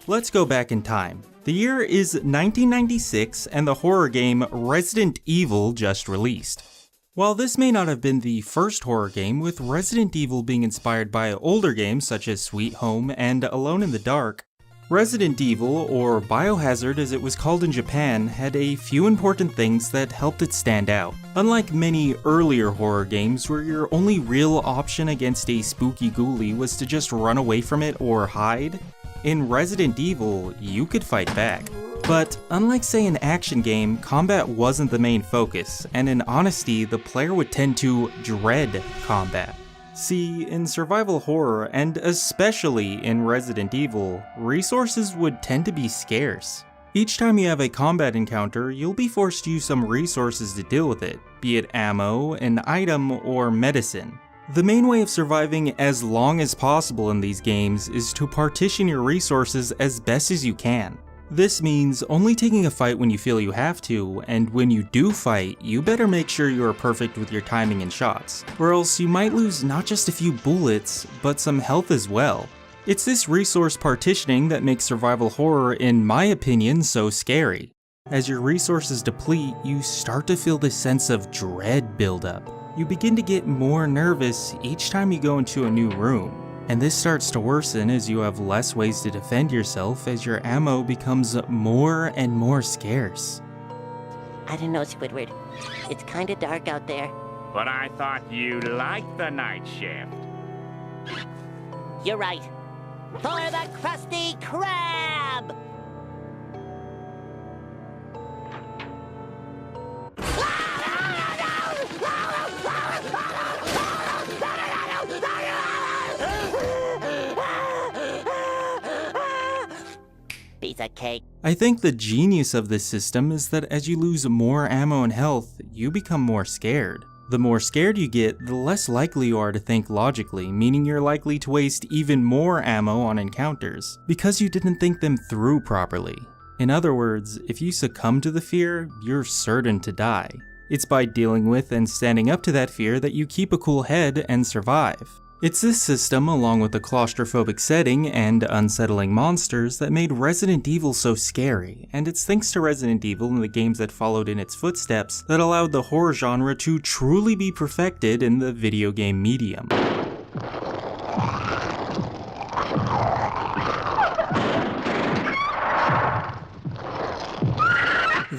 Let's go back in time. The year is 1996 and the horror game Resident Evil just released. While this may not have been the first horror game, with Resident Evil being inspired by older games such as Sweet Home and Alone in the Dark, Resident Evil, or Biohazard as it was called in Japan, had a few important things that helped it stand out. Unlike many earlier horror games where your only real option against a spooky ghoulie was to just run away from it or hide, in Resident Evil, you could fight back. But unlike say an action game, combat wasn't the main focus, and in honesty, the player would tend to dread combat. See, in survival horror, and especially in Resident Evil, resources would tend to be scarce. Each time you have a combat encounter, you'll be forced to use some resources to deal with it, be it ammo, an item, or medicine. The main way of surviving as long as possible in these games is to partition your resources as best as you can. This means only taking a fight when you feel you have to, and when you do fight, you better make sure you are perfect with your timing and shots, or else you might lose not just a few bullets, but some health as well. It's this resource partitioning that makes survival horror, in my opinion, so scary. As your resources deplete, you start to feel this sense of dread build up. You begin to get more nervous each time you go into a new room. And this starts to worsen as you have less ways to defend yourself as your ammo becomes more and more scarce. I don't know, Squidward. It's kinda dark out there. But I thought you liked the night shift. You're right. For the Krusty Krab! Piece of cake. I think the genius of this system is that as you lose more ammo and health, you become more scared. The more scared you get, the less likely you are to think logically, meaning you're likely to waste even more ammo on encounters, because you didn't think them through properly. In other words, if you succumb to the fear, you're certain to die. It's by dealing with and standing up to that fear that you keep a cool head and survive. It's this system, along with the claustrophobic setting and unsettling monsters, that made Resident Evil so scary, and it's thanks to Resident Evil and the games that followed in its footsteps that allowed the horror genre to truly be perfected in the video game medium.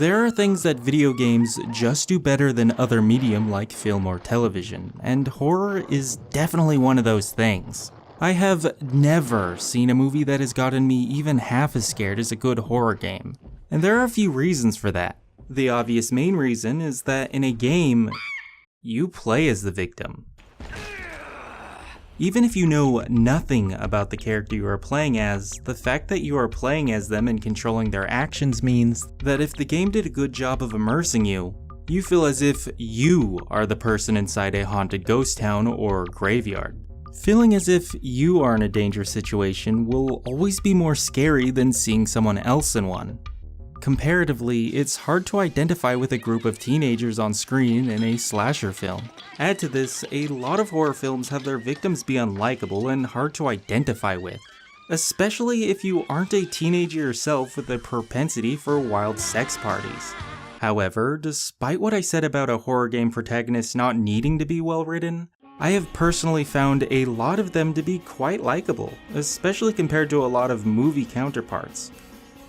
There are things that video games just do better than other medium like film or television, and horror is definitely one of those things. I have never seen a movie that has gotten me even half as scared as a good horror game, and there are a few reasons for that. The obvious main reason is that in a game, you play as the victim. Even if you know nothing about the character you are playing as, the fact that you are playing as them and controlling their actions means that if the game did a good job of immersing you, you feel as if you are the person inside a haunted ghost town or graveyard. Feeling as if you are in a dangerous situation will always be more scary than seeing someone else in one. Comparatively, it's hard to identify with a group of teenagers on screen in a slasher film. Add to this, a lot of horror films have their victims be unlikable and hard to identify with, especially if you aren't a teenager yourself with a propensity for wild sex parties. However, despite what I said about a horror game protagonist not needing to be well written, I have personally found a lot of them to be quite likable, especially compared to a lot of movie counterparts.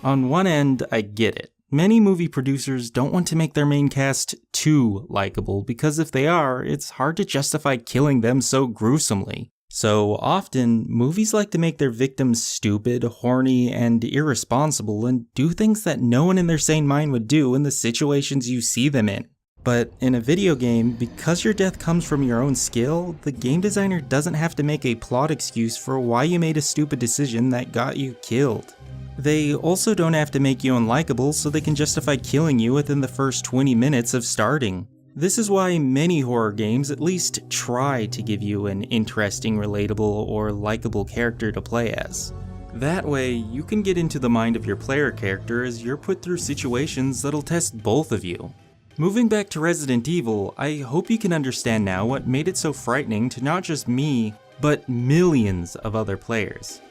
On one end, I get it. Many movie producers don't want to make their main cast too likable because if they are, it's hard to justify killing them so gruesomely. So often, movies like to make their victims stupid, horny, and irresponsible and do things that no one in their sane mind would do in the situations you see them in. But in a video game, because your death comes from your own skill, the game designer doesn't have to make a plot excuse for why you made a stupid decision that got you killed. They also don't have to make you unlikable so they can justify killing you within the first 20 minutes of starting. This is why many horror games at least try to give you an interesting, relatable, or likable character to play as. That way, you can get into the mind of your player character as you're put through situations that'll test both of you. Moving back to Resident Evil, I hope you can understand now what made it so frightening to not just me, but millions of other players.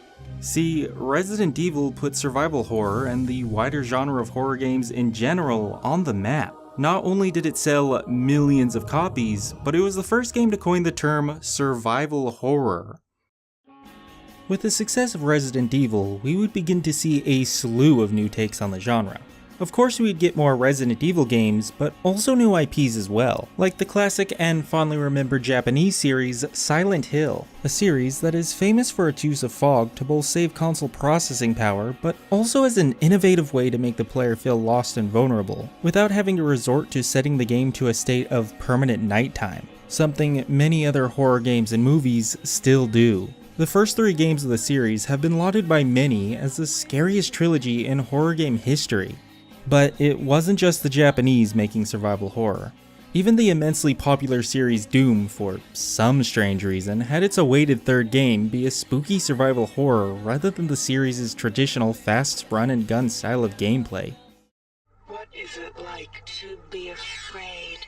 See, Resident Evil put survival horror and the wider genre of horror games in general on the map. Not only did it sell millions of copies, but it was the first game to coin the term survival horror. With the success of Resident Evil, we would begin to see a slew of new takes on the genre. Of course we'd get more Resident Evil games, but also new IPs as well, like the classic and fondly remembered Japanese series Silent Hill, a series that is famous for its use of fog to both save console processing power, but also as an innovative way to make the player feel lost and vulnerable, without having to resort to setting the game to a state of permanent nighttime, something many other horror games and movies still do. The first 3 games of the series have been lauded by many as the scariest trilogy in horror game history. But it wasn't just the Japanese making survival horror. Even the immensely popular series Doom, for some strange reason, had its awaited 3rd game be a spooky survival horror rather than the series' traditional fast run and gun style of gameplay. What is it like to be afraid?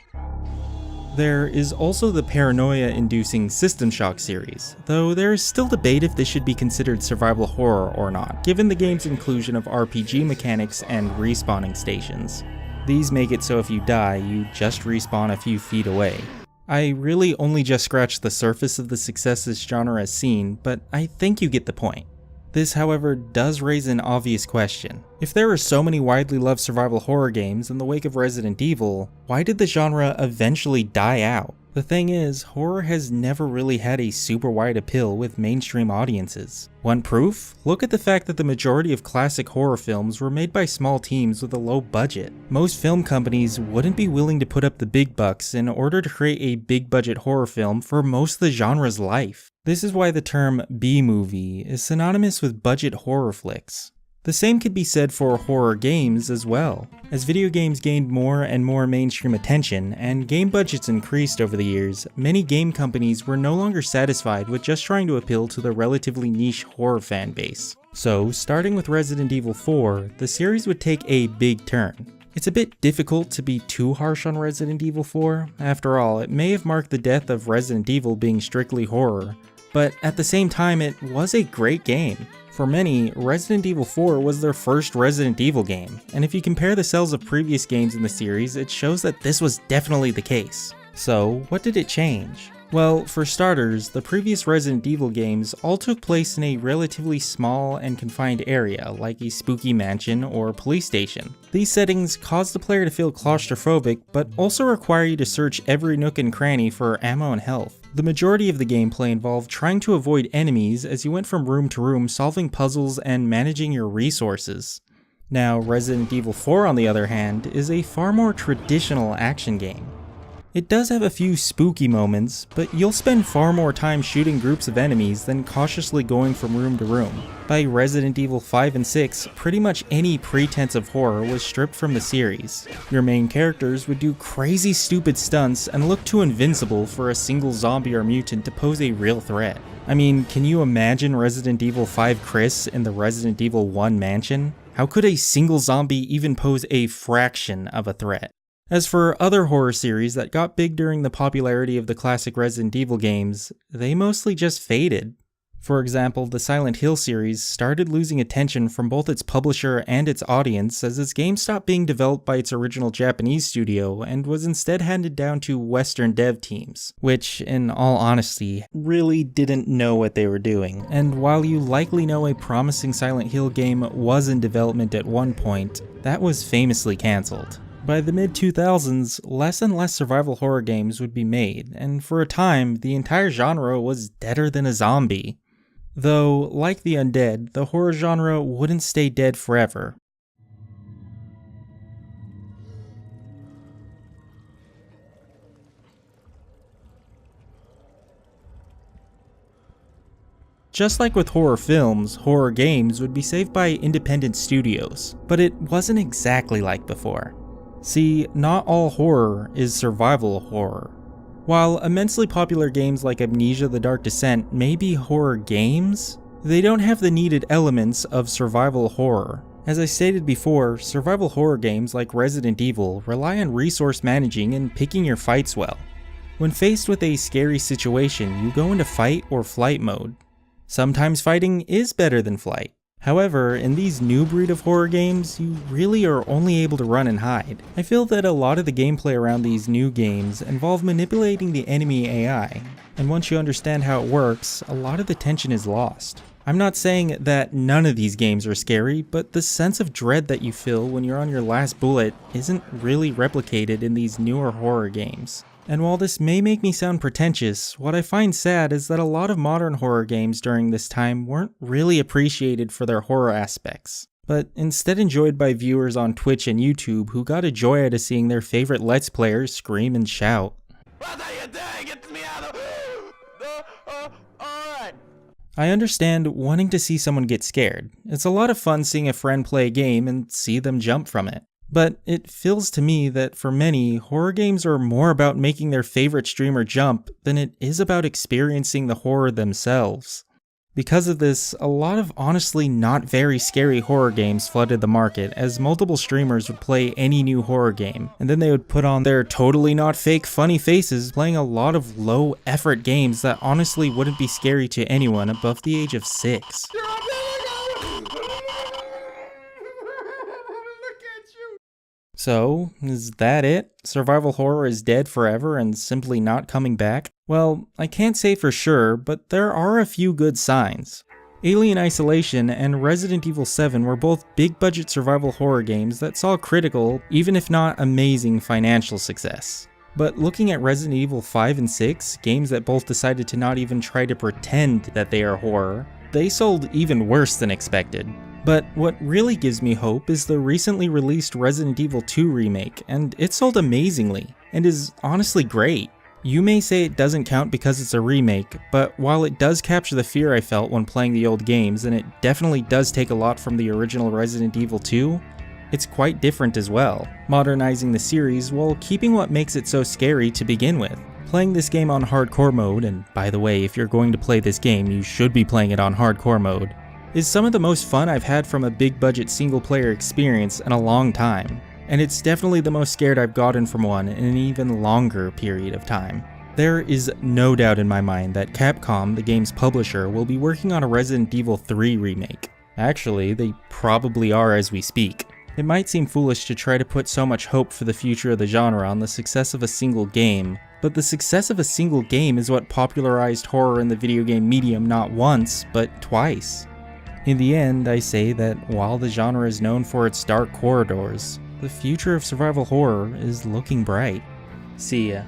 There is also the paranoia-inducing System Shock series, though there is still debate if this should be considered survival horror or not, given the game's inclusion of RPG mechanics and respawning stations. These make it so if you die, you just respawn a few feet away. I really only just scratched the surface of the success this genre has seen, but I think you get the point. This, however, does raise an obvious question. If there are so many widely loved survival horror games in the wake of Resident Evil, why did the genre eventually die out? The thing is, horror has never really had a super wide appeal with mainstream audiences. Want proof? Look at the fact that the majority of classic horror films were made by small teams with a low budget. Most film companies wouldn't be willing to put up the big bucks in order to create a big budget horror film for most of the genre's life. This is why the term B-movie is synonymous with budget horror flicks. The same could be said for horror games as well. As video games gained more and more mainstream attention and game budgets increased over the years, many game companies were no longer satisfied with just trying to appeal to the relatively niche horror fan base. So, starting with Resident Evil 4, the series would take a big turn. It's a bit difficult to be too harsh on Resident Evil 4, after all, it may have marked the death of Resident Evil being strictly horror, but at the same time it was a great game. For many, Resident Evil 4 was their first Resident Evil game, and if you compare the sales of previous games in the series, it shows that this was definitely the case. So, what did it change? Well, for starters, the previous Resident Evil games all took place in a relatively small and confined area, like a spooky mansion or police station. These settings cause the player to feel claustrophobic, but also require you to search every nook and cranny for ammo and health. The majority of the gameplay involved trying to avoid enemies as you went from room to room solving puzzles and managing your resources. Now, Resident Evil 4 on the other hand is a far more traditional action game. It does have a few spooky moments, but you'll spend far more time shooting groups of enemies than cautiously going from room to room. By Resident Evil 5 and 6, pretty much any pretense of horror was stripped from the series. Your main characters would do crazy stupid stunts and look too invincible for a single zombie or mutant to pose a real threat. I mean, can you imagine Resident Evil 5 Chris in the Resident Evil 1 mansion? How could a single zombie even pose a fraction of a threat? As for other horror series that got big during the popularity of the classic Resident Evil games, they mostly just faded. For example, the Silent Hill series started losing attention from both its publisher and its audience as its game stopped being developed by its original Japanese studio and was instead handed down to Western dev teams, which, in all honesty, really didn't know what they were doing. And while you likely know a promising Silent Hill game was in development at one point, that was famously cancelled. By the mid-2000s, less and less survival horror games would be made, and for a time, the entire genre was deader than a zombie. Though, like the undead, the horror genre wouldn't stay dead forever. Just like with horror films, horror games would be saved by independent studios, but it wasn't exactly like before. See, not all horror is survival horror. While immensely popular games like Amnesia: The Dark Descent may be horror games, they don't have the needed elements of survival horror. As I stated before, survival horror games like Resident Evil rely on resource managing and picking your fights well. When faced with a scary situation, you go into fight or flight mode. Sometimes fighting is better than flight. However, in these new breed of horror games, you really are only able to run and hide. I feel that a lot of the gameplay around these new games involve manipulating the enemy AI, and once you understand how it works, a lot of the tension is lost. I'm not saying that none of these games are scary, but the sense of dread that you feel when you're on your last bullet isn't really replicated in these newer horror games. And while this may make me sound pretentious, what I find sad is that a lot of modern horror games during this time weren't really appreciated for their horror aspects, but instead enjoyed by viewers on Twitch and YouTube who got a joy out of seeing their favorite Let's Players scream and shout. What are you doing? Get me out of... Alright. I understand wanting to see someone get scared. It's a lot of fun seeing a friend play a game and see them jump from it. But it feels to me that for many, horror games are more about making their favorite streamer jump than it is about experiencing the horror themselves. Because of this, a lot of honestly not very scary horror games flooded the market, as multiple streamers would play any new horror game, and then they would put on their totally not fake funny faces playing a lot of low effort games that honestly wouldn't be scary to anyone above the age of 6. So, is that it? Survival horror is dead forever and simply not coming back? Well, I can't say for sure, but there are a few good signs. Alien Isolation and Resident Evil 7 were both big-budget survival horror games that saw critical, even if not amazing, financial success. But looking at Resident Evil 5 and 6, games that both decided to not even try to pretend that they are horror, they sold even worse than expected. But what really gives me hope is the recently released Resident Evil 2 remake, and it sold amazingly, and is honestly great. You may say it doesn't count because it's a remake, but while it does capture the fear I felt when playing the old games, and it definitely does take a lot from the original Resident Evil 2, it's quite different as well, modernizing the series while keeping what makes it so scary to begin with. Playing this game on hardcore mode, and by the way, if you're going to play this game, you should be playing it on hardcore mode, is some of the most fun I've had from a big budget single player experience in a long time, and it's definitely the most scared I've gotten from one in an even longer period of time. There is no doubt in my mind that Capcom, the game's publisher, will be working on a Resident Evil 3 remake. Actually, they probably are as we speak. It might seem foolish to try to put so much hope for the future of the genre on the success of a single game, but the success of a single game is what popularized horror in the video game medium not once, but twice. In the end, I say that while the genre is known for its dark corridors, the future of survival horror is looking bright. See ya.